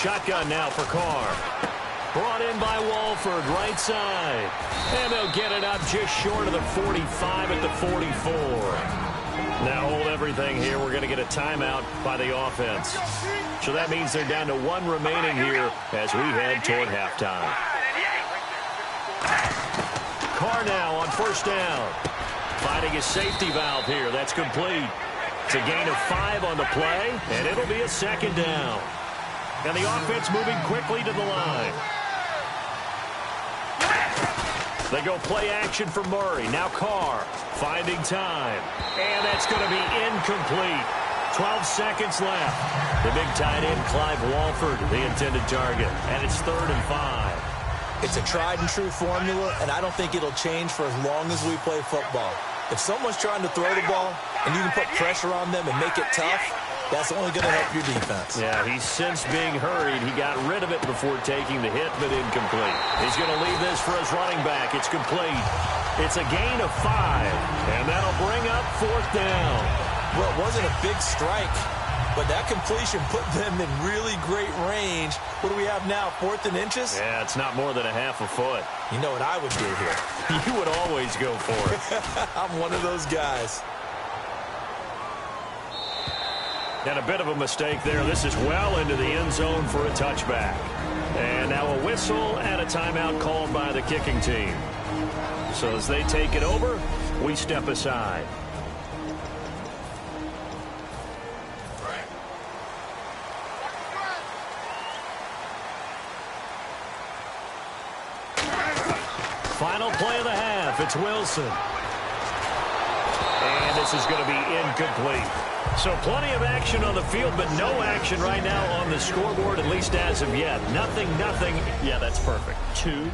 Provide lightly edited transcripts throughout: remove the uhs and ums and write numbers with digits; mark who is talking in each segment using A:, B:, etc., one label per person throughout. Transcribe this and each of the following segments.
A: shotgun now for Carr. Brought in by Walford, right side. And they'll get it up just short of the 45 at the 44. Now hold everything here. We're going to get a timeout by the offense. So that means they're down to one remaining here as we head toward halftime. Carr now on first down. Finding his safety valve here. That's complete. It's a gain of 5 on the play, and it'll be a second down. And the offense moving quickly to the line. They go play action for Murray. Now Carr finding time. And that's going to be incomplete. 12 seconds left. The big tight end, Clive Walford, the intended target. And it's 3rd and 5.
B: It's a tried-and-true formula, and I don't think it'll change for as long as we play football. If someone's trying to throw the ball and you can put pressure on them and make it tough, that's only going to help your defense.
A: Yeah, he's since being hurried. He got rid of it before taking the hit, but incomplete. He's going to leave this for his running back. It's complete. It's a gain of 5, and that'll bring up 4th down.
B: Well, it wasn't a big strike, but that completion put them in really great range. What do we have now, 4th and inches?
A: Yeah, it's not more than a half a foot.
B: You know what I would do here?
A: You would always go for it.
B: I'm one of those guys.
A: And a bit of a mistake there. This is well into the end zone for a touchback. And now a whistle and a timeout called by the kicking team. So as they take it over, we step aside. Final play of the half. It's Wilson. And this is going to be incomplete. So plenty of action on the field, but no action right now on the scoreboard, at least as of yet. Nothing. Yeah, that's perfect. 2,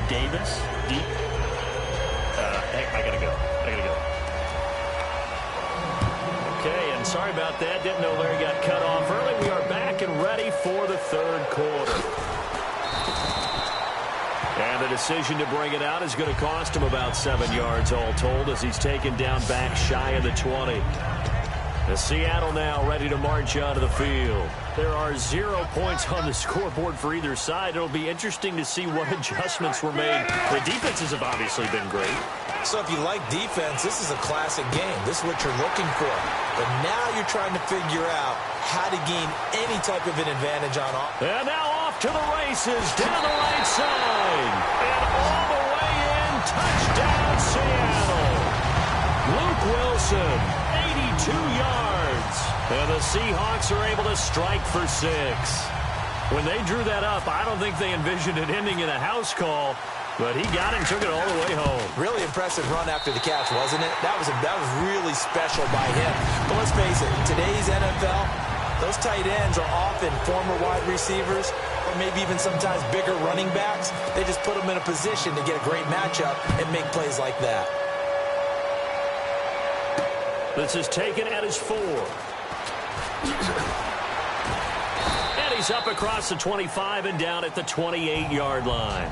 A: Davis, deep. Hey, I gotta go. Okay, and sorry about that. Didn't know Larry got cut off early. We are back and ready for the 3rd quarter. And the decision to bring it out is going to cost him about 7 yards all told as he's taken down back shy of the 20. The Seattle now ready to march onto the field. There are 0 points on the scoreboard for either side. It'll be interesting to see what adjustments were made. The defenses have obviously been great.
B: So if you like defense, this is a classic game. This is what you're looking for. But now you're trying to figure out how to gain any type of an advantage on offense.
A: And now off to the races down the right side. And all the way in. Touchdown, Seattle. Luke Wilson, 82 yards. And the Seahawks are able to strike for 6. When they drew that up, I don't think they envisioned it ending in a house call. But he got it and took it all the way home.
B: Really impressive run after the catch, wasn't it? That was really special by him. But let's face it, in today's NFL, those tight ends are often former wide receivers or maybe even sometimes bigger running backs. They just put them in a position to get a great matchup and make plays like that.
A: This is taken at his 4. And he's up across the 25 and down at the 28-yard line.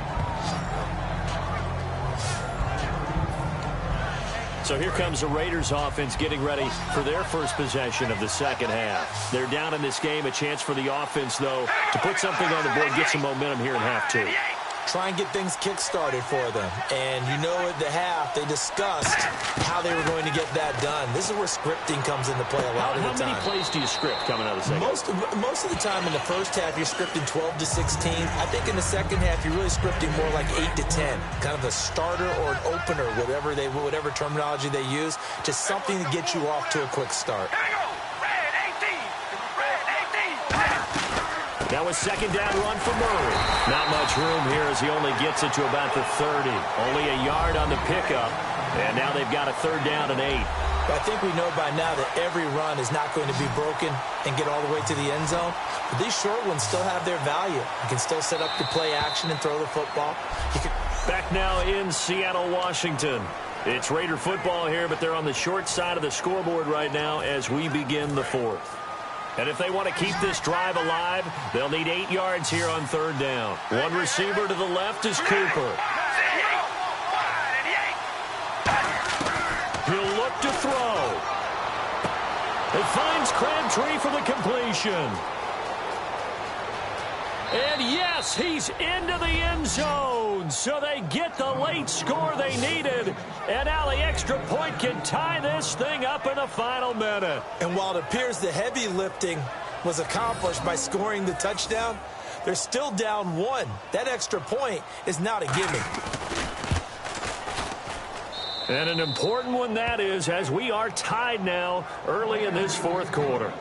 A: So here comes the Raiders offense getting ready for their first possession of the second half. They're down in this game. A chance for the offense, though, to put something on the board, get some momentum here in half 2.
B: Try and get things kick-started for them. And you know at the half, they discussed how they were going to get that done. This is where scripting comes into play a lot of the time.
A: How many plays do you script coming out of the second?
B: Most of the time in the first half, you're scripting 12 to 16. I think in the second half, you're really scripting more like 8 to 10. Kind of a starter or an opener, whatever terminology they use. Just something to get you off to a quick start.
A: Now a second down run for Murray. Not much room here as he only gets it to about the 30. Only a yard on the pickup. And now they've got a 3rd down and 8.
B: I think we know by now that every run is not going to be broken and get all the way to the end zone. But these short ones still have their value. You can still set up the play action and throw the football.
A: Back now in Seattle, Washington. It's Raider football here, but they're on the short side of the scoreboard right now as we begin the 4th. And if they want to keep this drive alive, they'll need 8 yards here on 3rd down. One receiver to the left is Cooper. He'll look to throw. It finds Crabtree for the completion. And yes, he's into the end zone. So they get the late score they needed. And now the extra point can tie this thing up in the final minute.
B: And while it appears the heavy lifting was accomplished by scoring the touchdown, they're still down 1. That extra point is not a gimme.
A: And an important one that is, as we are tied now early in this fourth quarter.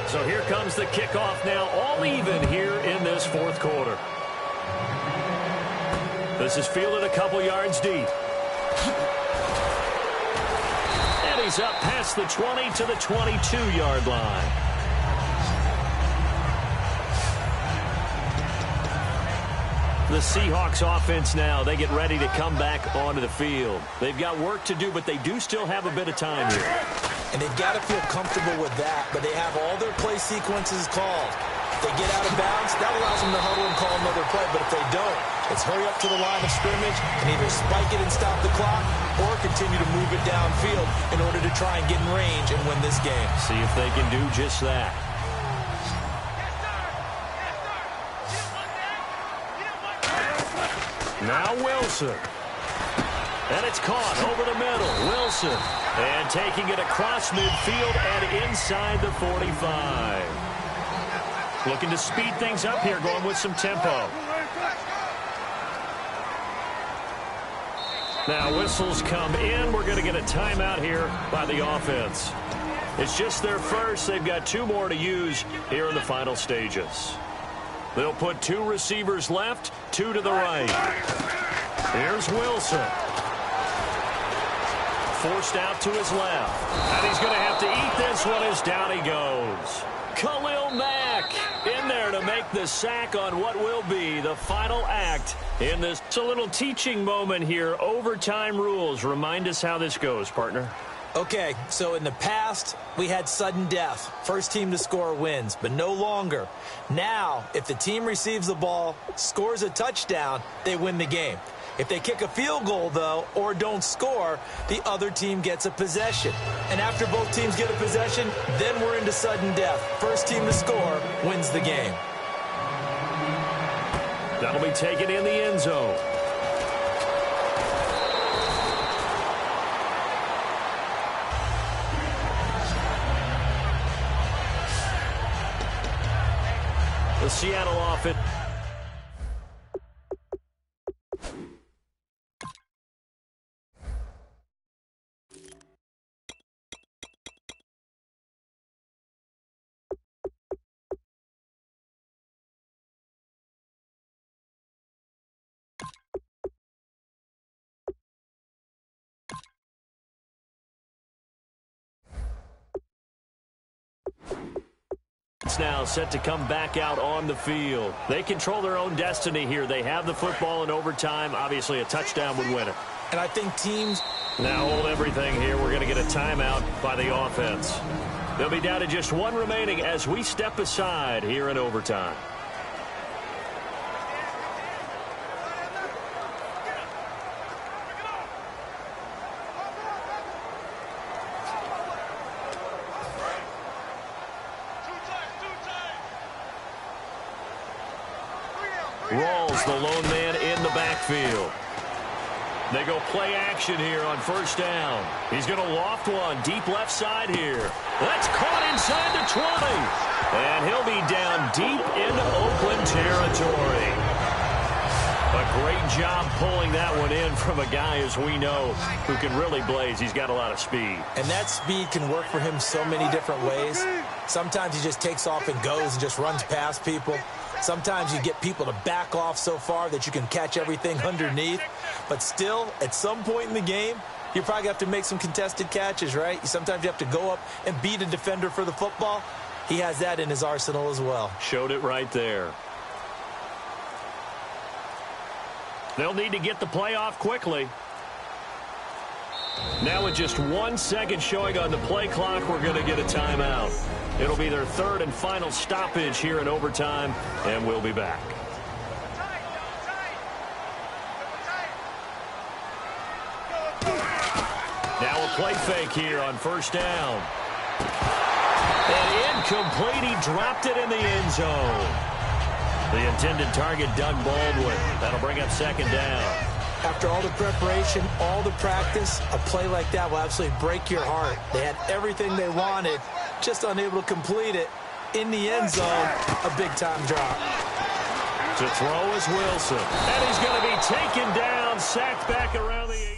A: So here comes the kickoff now, all even here in this fourth quarter. This is fielded a couple yards deep. And he's up past the 20 to the 22-yard line. The Seahawks offense now, they get ready to come back onto the field. They've got work to do, but they do still have a bit of time here.
B: And they've got to feel comfortable with that, but they have all their play sequences called. If they get out of bounds, that allows them to huddle and call another play, but if they don't, it's hurry up to the line of scrimmage and either spike it and stop the clock or continue to move it downfield in order to try and get in range and win this game.
A: See if they can do just that. Now Wilson. And it's caught over the middle. Wilson. And taking it across midfield and inside the 45. Looking to speed things up here, going with some tempo. Now whistles come in. We're going to get a timeout here by the offense. It's just their first. They've got 2 more to use here in the final stages. They'll put 2 receivers left, 2 to the right. Here's Wilson. Forced out to his left. And he's going to have to eat this one as down he goes. Khalil Mack in there to make the sack on what will be the final act in this. It's a little teaching moment here. Overtime rules. Remind us how this goes, partner.
B: Okay, so in the past, we had sudden death. First team to score wins, but no longer. Now, if the team receives the ball, scores a touchdown, they win the game. If they kick a field goal, though, or don't score, the other team gets a possession. And after both teams get a possession, then we're into sudden death. First team to score wins the game.
A: That'll be taken in the end zone. The Seattle offense. Now set to come back out on the field. They control their own destiny here. They have the football in overtime. Obviously, a touchdown would win it.
B: And I think teams...
A: Now hold everything here. We're going to get a timeout by the offense. They'll be down to just 1 remaining as we step aside here in overtime. Rawls, the lone man in the backfield. They go play action here on first down. He's going to loft one deep left side here. That's caught inside the 20. And he'll be down deep into Oakland territory. A great job pulling that one in from a guy, as we know, who can really blaze. He's got a lot of speed.
B: And that speed can work for him so many different ways. Sometimes he just takes off and goes and just runs past people. Sometimes you get people to back off so far that you can catch everything underneath. But still, at some point in the game, you probably have to make some contested catches, right? Sometimes you have to go up and beat a defender for the football. He has that in his arsenal as well.
A: Showed it right there. They'll need to get the play off quickly. Now with just 1 second showing on the play clock, we're going to get a timeout. It'll be their third and final stoppage here in overtime, and we'll be back. Now a play fake here on first down. And incomplete. He dropped it in the end zone. The intended target, Doug Baldwin. That'll bring up second down.
B: After all the preparation, all the practice, a play like that will absolutely break your heart. They had everything they wanted, just unable to complete it. In the end zone, a big-time drop.
A: To throw is Wilson. And he's going to be taken down, sacked back around the 8.